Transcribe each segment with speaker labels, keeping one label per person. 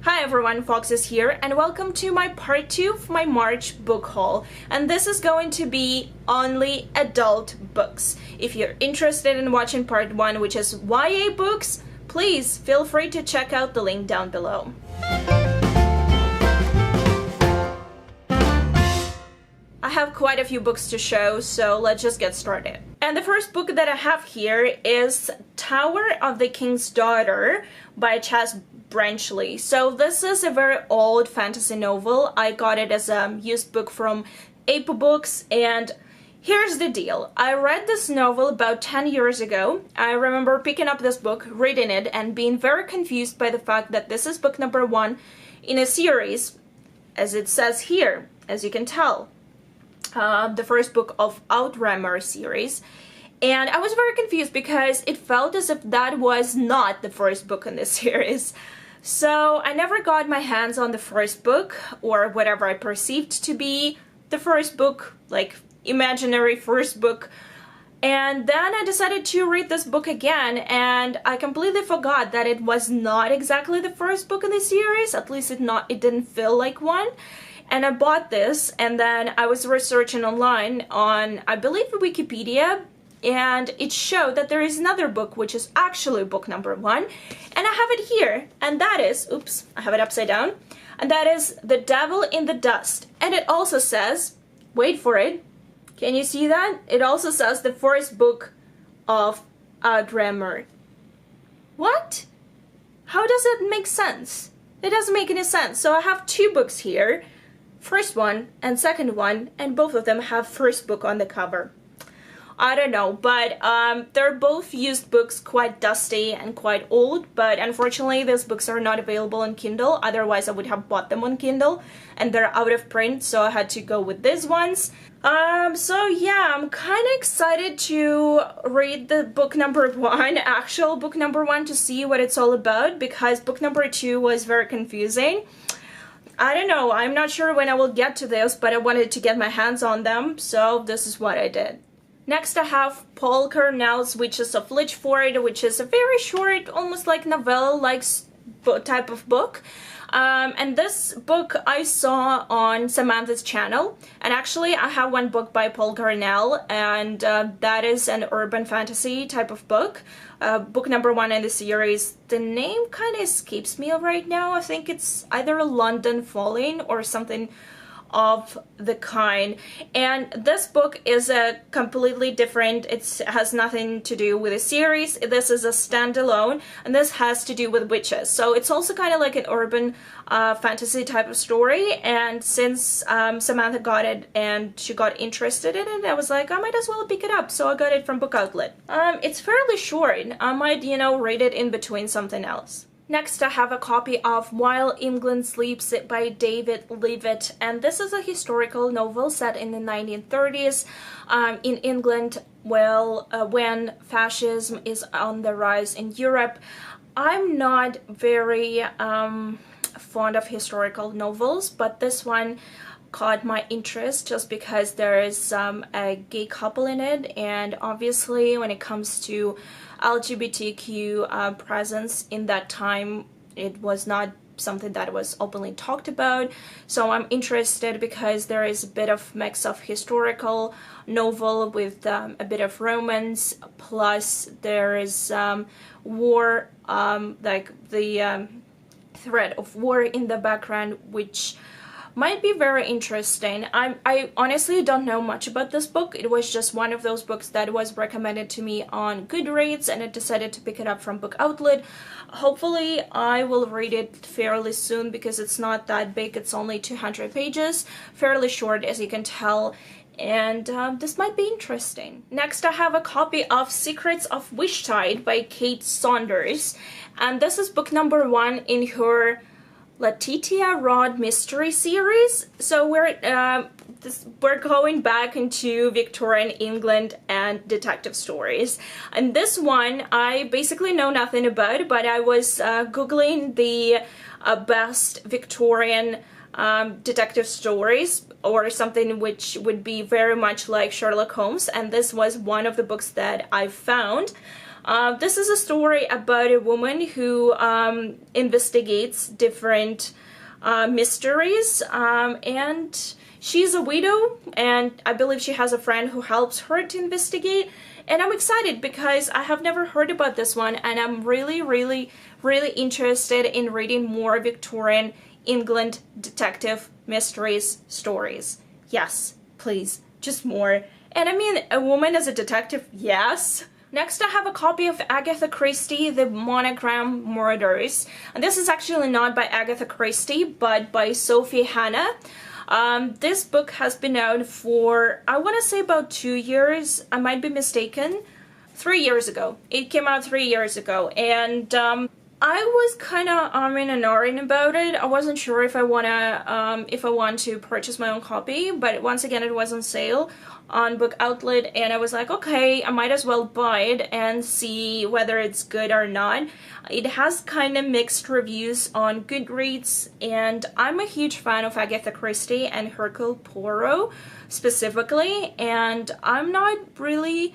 Speaker 1: Hi everyone, Fox is here and welcome to my part 2 of my March book haul, and this is going to be only adult books. If you're interested in watching part 1, which is YA books, please feel free to check out the link down below. I have quite a few books to show, so let's just get started. And the first book that I have here is Tower of the King's Daughter by Chas Branchley. So this is a very old fantasy novel. I got it as a used book from Apo Books, and here's the deal. I read this novel about 10 years ago. I remember picking up this book, reading it, and being very confused by the fact that this is book number 1 in a series, as it says here, as you can tell. The first book of Outrammer series, and I was very confused because it felt as if that was not the first book in this series. So I never got my hands on the first book, or whatever I perceived to be the first book, like imaginary first book. And then I decided to read this book again, and I completely forgot that it was not exactly the first book in the series. At least it didn't feel like one. And I bought this, and then I was researching online on, I believe, Wikipedia, and it showed that there is another book which is actually book number 1, and I have it here, and that is, oops, I have it upside down, and that is The Devil in the Dust. And it also says, wait for it, can you see that? It also says the first book of Outrammer. What? How does that make sense? It doesn't make any sense. So I have 2 books here. First one and second one, and both of them have first book on the cover. I don't know, but they're both used books, quite dusty and quite old, but unfortunately these books are not available on Kindle. Otherwise I would have bought them on Kindle, and they're out of print, so I had to go with these ones. So yeah, I'm kind of excited to read the book number 1, actual book number 1, to see what it's all about, because book number 2 was very confusing. I don't know, I'm not sure when I will get to this, but I wanted to get my hands on them, so this is what I did. Next I have Paul Cornell's Witches of Flitch Florida, which is a very short, almost like novella-like type of book. And this book I saw on Samantha's channel, and actually I have one book by Paul Cornell, and that is an urban fantasy type of book. Book number 1 in the series. The name kind of escapes me right now. I think it's either London Falling or something of the kind, and this book is a completely different, it has nothing to do with a series. This is a standalone, and this has to do with witches, so it's also kind of like an urban fantasy type of story. And since Samantha got it and she got interested in it, I was like, I might as well pick it up, so I got it from Book Outlet. It's fairly short. I might, read it in between something else. Next I have a copy of While England Sleeps by David Leavitt, and this is a historical novel set in the 1930s in England, when fascism is on the rise in Europe. I'm not very fond of historical novels, but this one caught my interest just because there is a gay couple in it, and obviously when it comes to LGBTQ presence in that time, it was not something that was openly talked about. So I'm interested because there is a bit of mix of historical novel with a bit of romance, plus there is war, like the threat of war in the background, which might be very interesting. I honestly don't know much about this book. It was just one of those books that was recommended to me on Goodreads, and I decided to pick it up from Book Outlet. Hopefully I will read it fairly soon because it's not that big. It's only 200 pages, fairly short as you can tell, and this might be interesting. Next I have a copy of Secrets of Wishtide by Kate Saunders, and this is book number 1 in her Letitia Rod mystery series. So we're going back into Victorian England and detective stories, and this one I basically know nothing about, but I was googling the best Victorian detective stories, or something which would be very much like Sherlock Holmes, and this was one of the books that I found. This is a story about a woman who investigates different mysteries, and she's a widow, and I believe she has a friend who helps her to investigate. And I'm excited because I have never heard about this one, and I'm really interested in reading more Victorian England detective mysteries stories. Yes, please, just more. And I mean, a woman as a detective, yes. Next, I have a copy of Agatha Christie, The Monogram Orders. And this is actually not by Agatha Christie, but by Sophie Hannah. This book has been out for, I want to say about 2 years. I might be mistaken. 3 years ago. It came out 3 years ago. And I was kind of umming and ahhing about it. I wasn't sure if I want to purchase my own copy, but once again, it was on sale on Book Outlet, and I was like, okay, I might as well buy it and see whether it's good or not. It has kind of mixed reviews on Goodreads, and I'm a huge fan of Agatha Christie and Hercule Poirot specifically, and I'm not really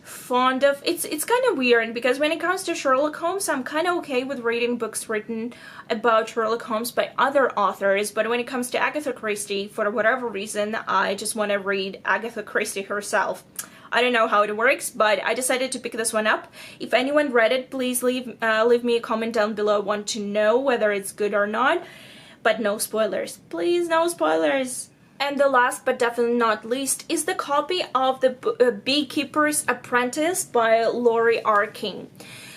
Speaker 1: fond of it's kind of weird because when it comes to Sherlock Holmes, I'm kind of okay with reading books written about Sherlock Holmes by other authors, but when it comes to Agatha Christie, for whatever reason, I just want to read Agatha Christie herself. I don't know how it works, but I decided to pick this one up. If anyone read it, please leave me a comment down below. I want to know whether it's good or not, but no spoilers. Please, no spoilers. And the last but definitely not least is the copy of the Beekeepers Apprentice by Laurie R. King.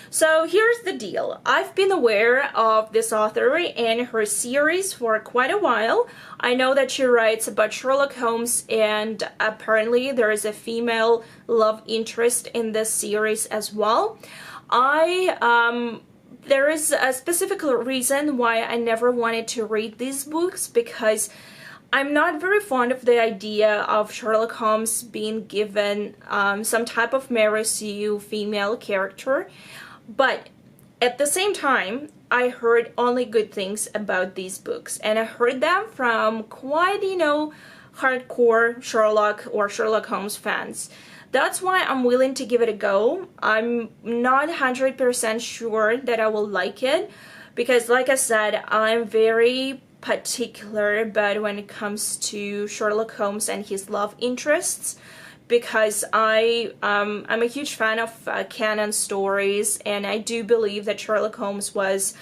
Speaker 1: So here's the deal. I've been aware of this author and her series for quite a while. I know that she writes about Sherlock Holmes, and apparently there is a female love interest in this series as well. There is a specific reason why I never wanted to read these books, because I'm not very fond of the idea of Sherlock Holmes being given some type of mare sue female character, but at the same time, I heard only good things about these books, and I heard them from quite, hardcore Sherlock or Sherlock Holmes fans. That's why I'm willing to give it a go. I'm not 100% sure that I will like it, because like I said, I'm very particular about when it comes to Sherlock Holmes and his love interests, because I'm a huge fan of canon stories, and I do believe that Sherlock Holmes was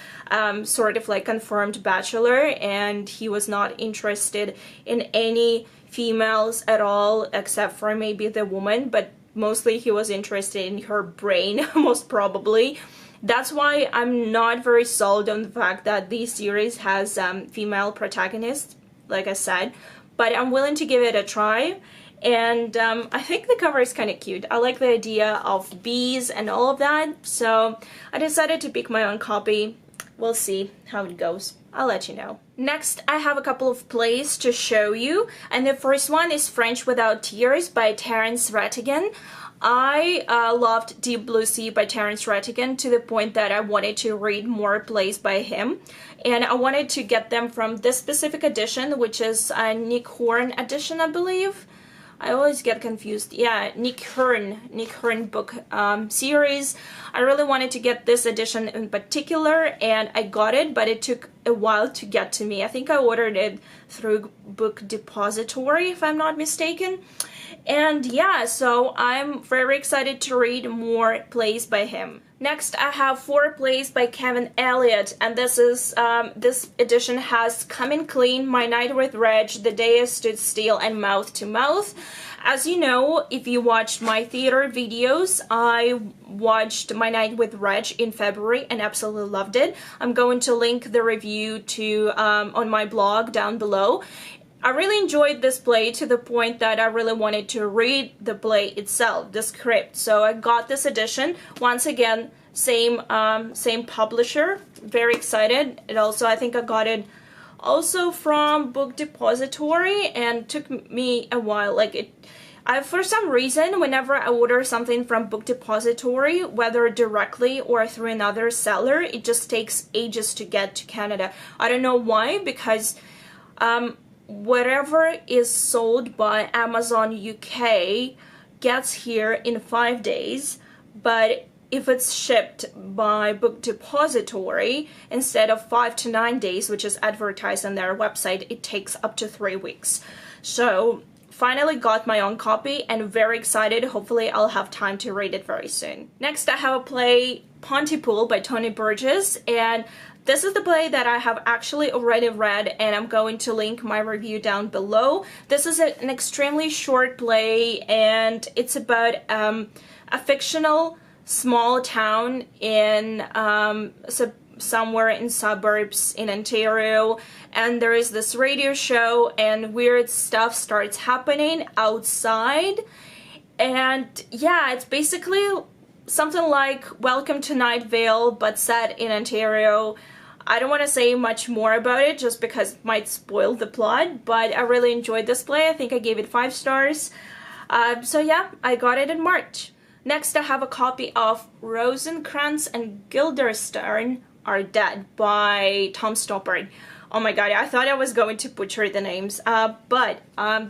Speaker 1: sort of like confirmed bachelor, and he was not interested in any females at all except for maybe the woman, but mostly he was interested in her brain, most probably. That's why I'm not very sold on the fact that this series has female protagonists, like I said, but I'm willing to give it a try. And I think the cover is kind of cute. I like the idea of bees and all of that, so I decided to pick my own copy. We'll see how it goes. I'll let you know. Next, I have a couple of plays to show you, and the first one is French Without Tears by Terence Rattigan. I loved Deep Blue Sea by Terence Rattigan to the point that I wanted to read more plays by him, and I wanted to get them from this specific edition, which is a Nick Horn edition, I believe. I always get confused. Yeah, Nick Horn book series. I really wanted to get this edition in particular, and I got it, but it took a while to get to me. I think I ordered it through Book Depository, if I'm not mistaken. And yeah, so I'm very excited to read more plays by him. Next, I have 4 plays by Kevin Elliott, and this edition has Coming Clean, My Night with Reg, The Day I Stood Still, and Mouth to Mouth. As you know, if you watched my theater videos, I watched My Night with Reg in February and absolutely loved it. I'm going to link the review to on my blog down below. I really enjoyed this play to the point that I really wanted to read the play itself, the script. So I got this edition. Once again, same publisher. Very excited. It also, I think I got it also from Book Depository, and it took me a while. For some reason, whenever I order something from Book Depository, whether directly or through another seller, it just takes ages to get to Canada. I don't know why, because whatever is sold by Amazon UK gets here in 5 days, but if it's shipped by book depository, instead of 5 to 9 days, which is advertised on their website, it takes up to 3 weeks. So finally got my own copy and very excited. Hopefully I'll have time to read it very soon. Next I have a play, Pontypool by Tony Burgess, and this is the play that I have actually already read, and I'm going to link my review down below. This is an extremely short play, and it's about a fictional small town in somewhere in suburbs in Ontario, and there is this radio show and weird stuff starts happening outside. And yeah, it's basically something like Welcome to Night Vale but set in Ontario. I don't want to say much more about it just because it might spoil the plot, but I really enjoyed this play. I think I gave it 5 stars. So yeah, I got it in March. Next I have a copy of Rosencrantz and Guildenstern Are Dead by Tom Stoppard. Oh my god, I thought I was going to butcher the names, but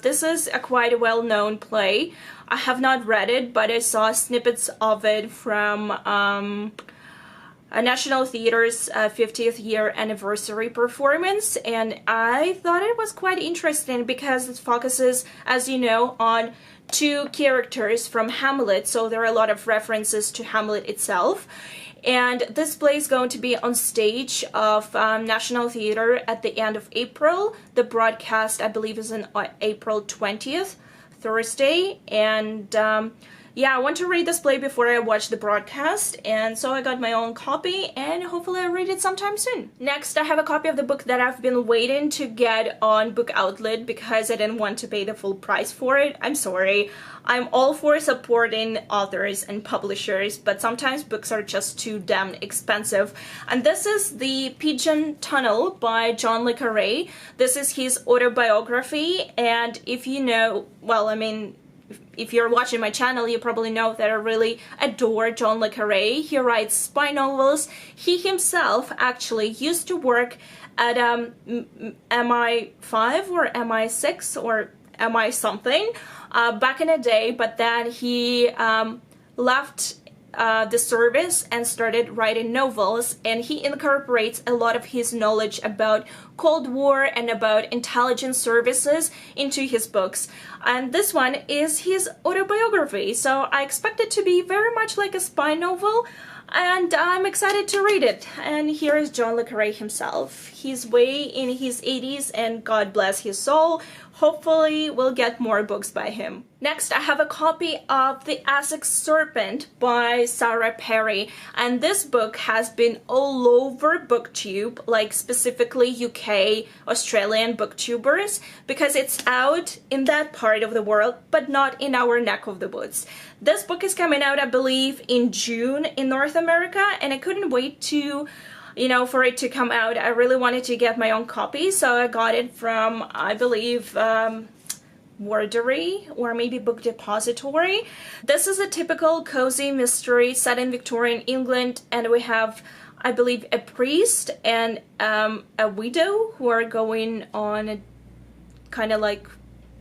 Speaker 1: this is a quite well-known play. I have not read it, but I saw snippets of it from National Theatre's 50th year anniversary performance, and I thought it was quite interesting because it focuses, as you know, on 2 characters from Hamlet, so there are a lot of references to Hamlet itself. And this play is going to be on stage of National Theatre at the end of April. The broadcast, I believe, is on April 20th, Thursday, and yeah, I want to read this play before I watch the broadcast, and so I got my own copy, and hopefully I'll read it sometime soon. Next, I have a copy of the book that I've been waiting to get on Book Outlet because I didn't want to pay the full price for it. I'm sorry. I'm all for supporting authors and publishers, but sometimes books are just too damn expensive. And this is the Pigeon Tunnel by John le Carré. This is his autobiography, and if you know, well, I mean, if you're watching my channel, you probably know that I really adore John le Carré. He writes spy novels. He himself actually used to work at MI5 or MI6 or MI something back in the day, but then he left the service and started writing novels, and he incorporates a lot of his knowledge about Cold War and about intelligence services into his books. And this one is his autobiography, so I expect it to be very much like a spy novel, and I'm excited to read it. And here is John le Carré himself. He's way in his 80s, and God bless his soul. Hopefully we'll get more books by him. Next, I have a copy of The Attic Serpent by Sarah Perry, and this book has been all over BookTube, like specifically UK, Australian booktubers, because it's out in that part of the world, but not in our neck of the woods. This book is coming out, I believe, in June in North America, and I couldn't wait to, you know, for it to come out. I really wanted to get my own copy, so I got it from, I believe, Wordery or maybe Book Depository. This is a typical cozy mystery set in Victorian England, and we have, I believe, a priest and a widow who are going on a kind of like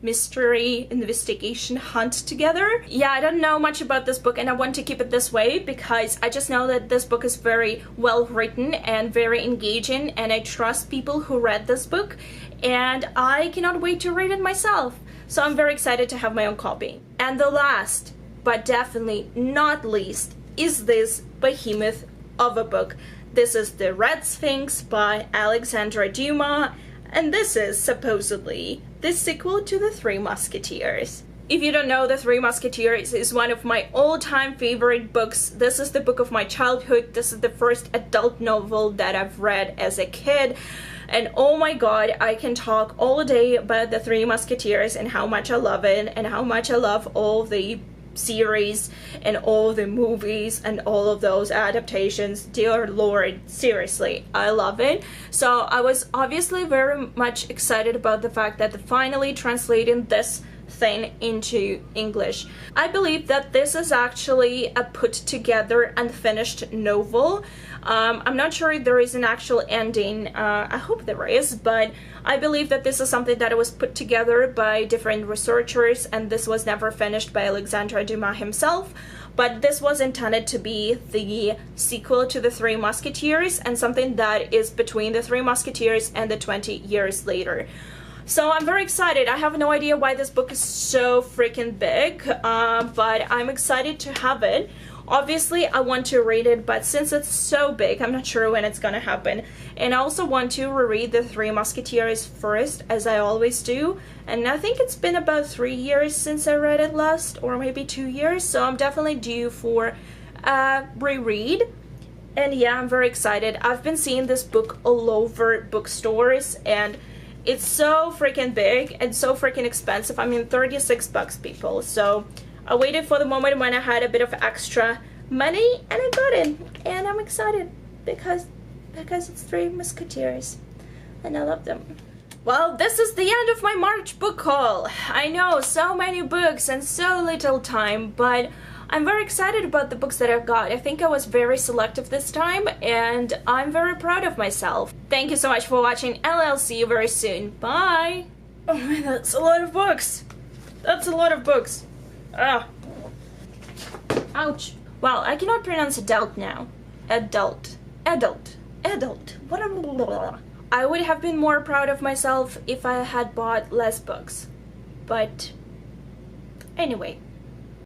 Speaker 1: mystery investigation hunt together. Yeah, I don't know much about this book, and I want to keep it this way because I just know that this book is very well written and very engaging, and I trust people who read this book, and I cannot wait to read it myself. So I'm very excited to have my own copy. And the last, but definitely not least, is this behemoth of a book. This is The Red Sphinx by Alexandre Dumas, and this is supposedly the sequel to The Three Musketeers. If you don't know, The Three Musketeers is one of my all-time favorite books. This is the book of my childhood. This is the first adult novel that I've read as a kid. And oh my god, I can talk all day about The Three Musketeers and how much I love it and how much I love all the series and all the movies and all of those adaptations. Dear Lord, seriously, I love it. So I was obviously very much excited about the fact that finally translating this thing into English. I believe that this is actually a put together unfinished novel. I'm not sure if there is an actual ending. I hope there is, but I believe that this is something that was put together by different researchers, and this was never finished by Alexandre Dumas himself. But this was intended to be the sequel to The Three Musketeers, and something that is between The Three Musketeers and the 20 Years Later. So I'm very excited. I have no idea why this book is so freaking big, but I'm excited to have it. Obviously, I want to read it, but since it's so big, I'm not sure when it's gonna happen. And I also want to reread The Three Musketeers first, as I always do. And I think it's been about 3 years since I read it last, or maybe 2 years, so I'm definitely due for a reread. And yeah, I'm very excited. I've been seeing this book all over bookstores, and it's so freaking big and so freaking expensive. I mean, 36 bucks, people. So I waited for the moment when I had a bit of extra money, and I got it. And I'm excited because it's Three Musketeers, and I love them. Well, this is the end of my March book haul. I know, so many books and so little time, but I'm very excited about the books that I've got. I think I was very selective this time, and I'm very proud of myself. Thank you so much for watching, and I'll see you very soon. Bye! Oh man, that's a lot of books. That's a lot of books. Ah. Ouch. Well, I cannot pronounce adult now. Adult. Adult. Adult. What a... I would have been more proud of myself if I had bought less books. But anyway.